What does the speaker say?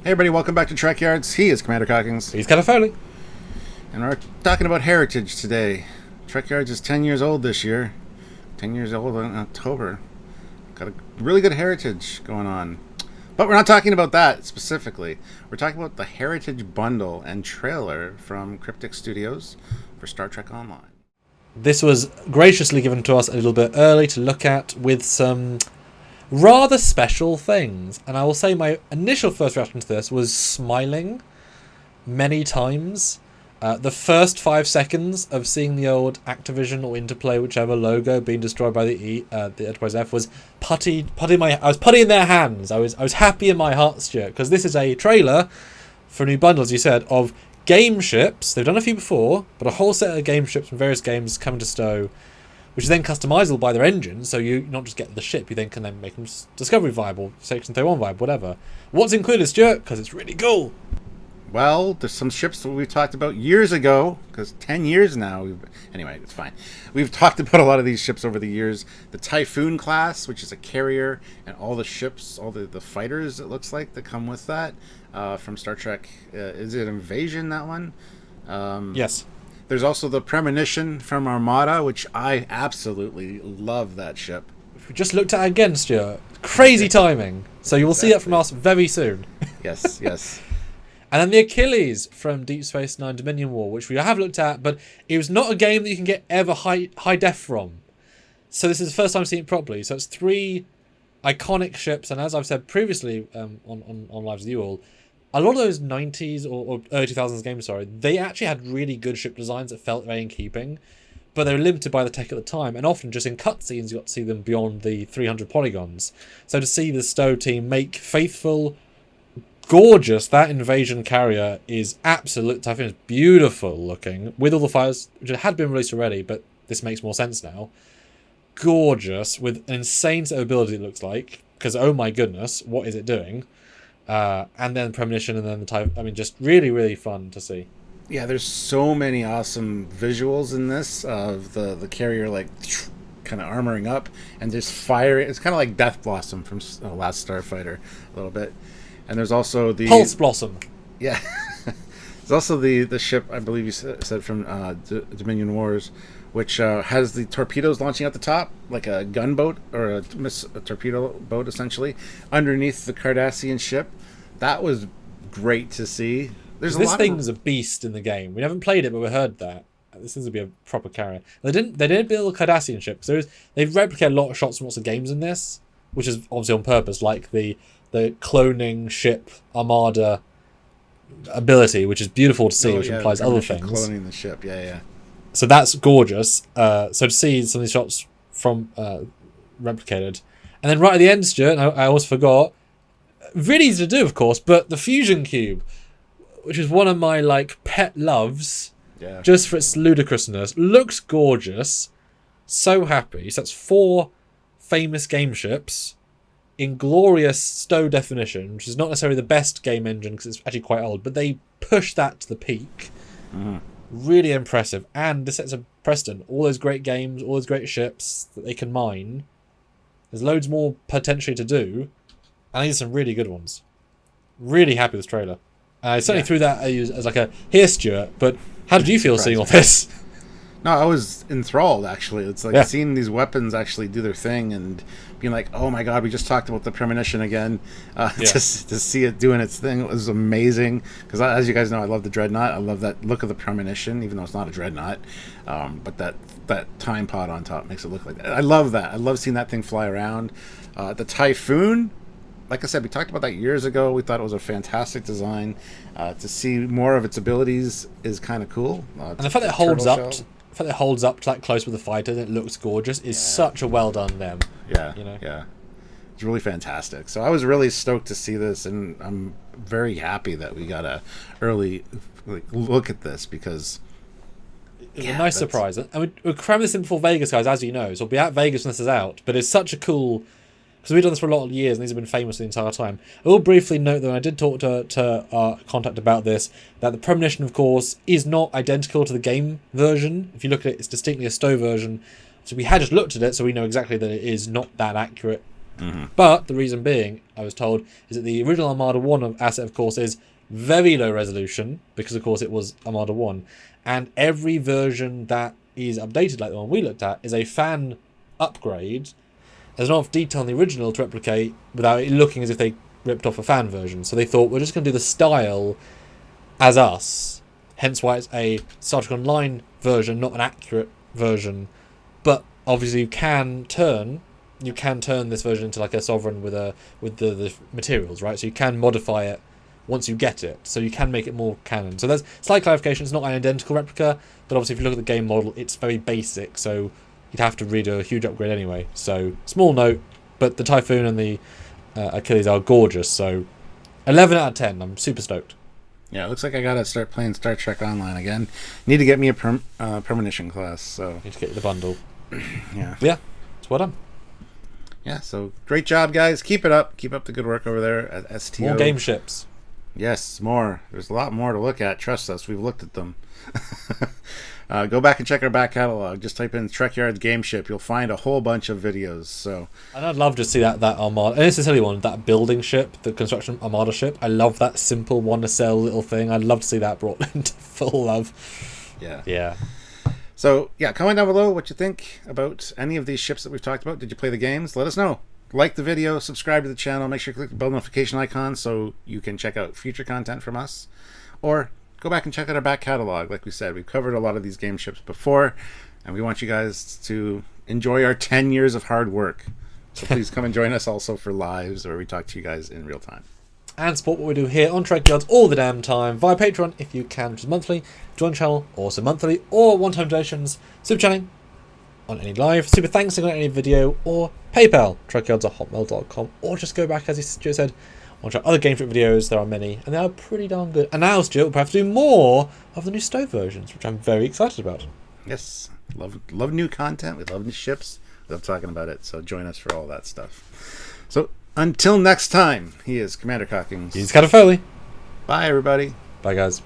Hey everybody, welcome back to Trekyards. He is Commander Cockings. He's kind of Foley. And we're talking about heritage today. Trekyards is 10 years old this year. 10 years old in October. Got a really good heritage going on. But we're not talking about that specifically. We're talking about the Heritage Bundle and trailer from Cryptic Studios for Star Trek Online. This was graciously given to us a little bit early to look at with some rather special things. And I will say my initial first reaction to this was smiling many times. The first 5 seconds of seeing the old Activision or Interplay, whichever logo, being destroyed by the Enterprise F was I was putty in their hands. I was happy in my heartstrings because this is a trailer for a new bundle, as you said, of game ships. They've done a few before, but a whole set of game ships from various games coming to stow, which is then customizable by their engine. So you not just get the ship, you then can then make them Discovery vibe or Section 31 vibe, whatever. What's included, Stuart? Because it's really cool. Well, there's some ships that we talked about years ago, because 10 years now. Anyway, it's fine. We've talked about a lot of these ships over the years. The Typhoon class, which is a carrier, and all the ships, all the fighters, it looks like, that come with that from Star Trek. Is it Invasion, that one? Yes. There's also the Premonition from Armada, which I absolutely love that ship. We just looked at it again, Stuart. Crazy timing. So you will see that from us very soon. Yes, yes. And then the Achilles from Deep Space Nine Dominion War, which we have looked at, but it was not a game that you can get ever high def from. So this is the first time seeing it properly. So it's 3 iconic ships, and as I've said previously on Lives with you all, a lot of those 90s or early 2000s games, they actually had really good ship designs that felt very in keeping, but they were limited by the tech at the time, and often just in cutscenes you got to see them beyond the 300 polygons. So to see the Stowe team make faithful, gorgeous, that invasion carrier is absolute. I think it's beautiful looking with all the fires, which had been released already, but this makes more sense now. Gorgeous with an insane set of ability, it looks like, because oh my goodness, what is it doing? And then Premonition, and then the type. I mean, just really, really fun to see. Yeah, there's so many awesome visuals in this of the carrier like kind of armoring up and just firing. It's kind of like Death Blossom from Last Starfighter a little bit. And there's also the Pulse Blossom. Yeah, there's also the ship, I believe you said from Dominion Wars, which has the torpedoes launching at the top, like a gunboat or a torpedo boat, essentially, underneath the Cardassian ship. That was great to see. This thing's a beast in the game. We haven't played it, but we heard that this seems to be a proper carrier. They didn't build a Cardassian ship, so they've replicated a lot of shots from lots of games in this, which is obviously on purpose, like the cloning ship Armada ability, which is beautiful to see, which implies other things. Cloning the ship, yeah. So that's gorgeous. So to see some of these shots from replicated, and then right at the end, Stuart, I almost forgot. Really easy to do, of course, but the fusion cube, which is one of my pet loves, just for its ludicrousness, looks gorgeous. So happy. So that's 4 famous game ships in glorious Stowe definition, which is not necessarily the best game engine because it's actually quite old, but they push that to the peak. Mm-hmm. Really impressive. And this sets a precedent. All those great games, all those great ships that they can mine. There's loads more potentially to do. And these are some really good ones. Really happy with this trailer. I certainly threw that as like a, here Stuart, but how did you feel seeing all this? No, I was enthralled, actually. It's like seeing these weapons actually do their thing and being like, oh my god, we just talked about the Premonition again. To see it doing its thing was amazing. Because as you guys know, I love the Dreadnought. I love that look of the Premonition, even though it's not a Dreadnought. But that time pod on top makes it look like that. I love that. I love seeing that thing fly around. The Typhoon, like I said, we talked about that years ago. We thought it was a fantastic design. To see more of its abilities is kind of cool. And the fact that it holds up... The fact that it holds up to that close with the fighter and it looks gorgeous is such a well done them. Yeah. It's really fantastic. So I was really stoked to see this, and I'm very happy that we got a early look at this because it's a nice surprise. And we're cramming this in before Vegas, guys, as you know. So we'll be at Vegas when this is out. But it's such a cool... Because we've done this for a lot of years, and these have been famous the entire time. I will briefly note that when I did talk to our contact about this, that the Premonition, of course, is not identical to the game version. If you look at it, it's distinctly a Stowe version. So we had just looked at it, so we know exactly that it is not that accurate But the reason being, I was told, is that the original Armada 1 asset, of course, is very low resolution, because, of course, it was Armada 1. And every version that is updated, like the one we looked at, is a fan upgrade. There's not enough detail in the original to replicate without it looking as if they ripped off a fan version. So they thought, we're just going to do the style as us. Hence why it's a Star Trek Online version, not an accurate version. But obviously you can turn this version into like a Sovereign with the materials, right? So you can modify it once you get it. So you can make it more canon. So there's slight clarification. It's not an identical replica, but obviously if you look at the game model, it's very basic. So you'd have to redo a huge upgrade anyway. So small note, but the Typhoon and the Achilles are gorgeous. So 11 out of 10. I'm super stoked. Yeah, it looks like I gotta start playing Star Trek Online again. Need to get me a premonition class. So need to get you the bundle. Yeah. It's well done. Yeah. So great job, guys. Keep it up. Keep up the good work over there at STO. More game ships. Yes, more. There's a lot more to look at. Trust us, we've looked at them. Go back and check our back catalog. Just type in Trekyards Game Ship. You'll find a whole bunch of videos. So, and I'd love to see that Armada. And it's a silly one, that building ship, the construction Armada ship. I love that simple one to sell little thing. I'd love to see that brought into full love. Yeah. So, yeah, comment down below what you think about any of these ships that we've talked about. Did you play the games? Let us know. Like the video, subscribe to the channel, make sure you click the bell notification icon so you can check out future content from us. Or go back and check out our back catalog. Like we said, we've covered a lot of these game ships before, and we want you guys to enjoy our 10 years of hard work. So please come and join us also for lives where we talk to you guys in real time. And support what we do here on Trekyards all the damn time via Patreon if you can, which is monthly. Join the channel, also monthly, or one-time donations, super chatting on any live, super thanks on any video, or PayPal, trekyards@hotmail.com, or just go back, as Stuart said, on our other Game Trip videos. There are many, and they are pretty darn good. And now, Stuart, we'll have to do more of the new stove versions, which I'm very excited about. Yes, love new content. We love new ships. We love talking about it. So join us for all that stuff. So until next time, he is Commander Cockings. He's Captain Foley. Bye, everybody. Bye, guys.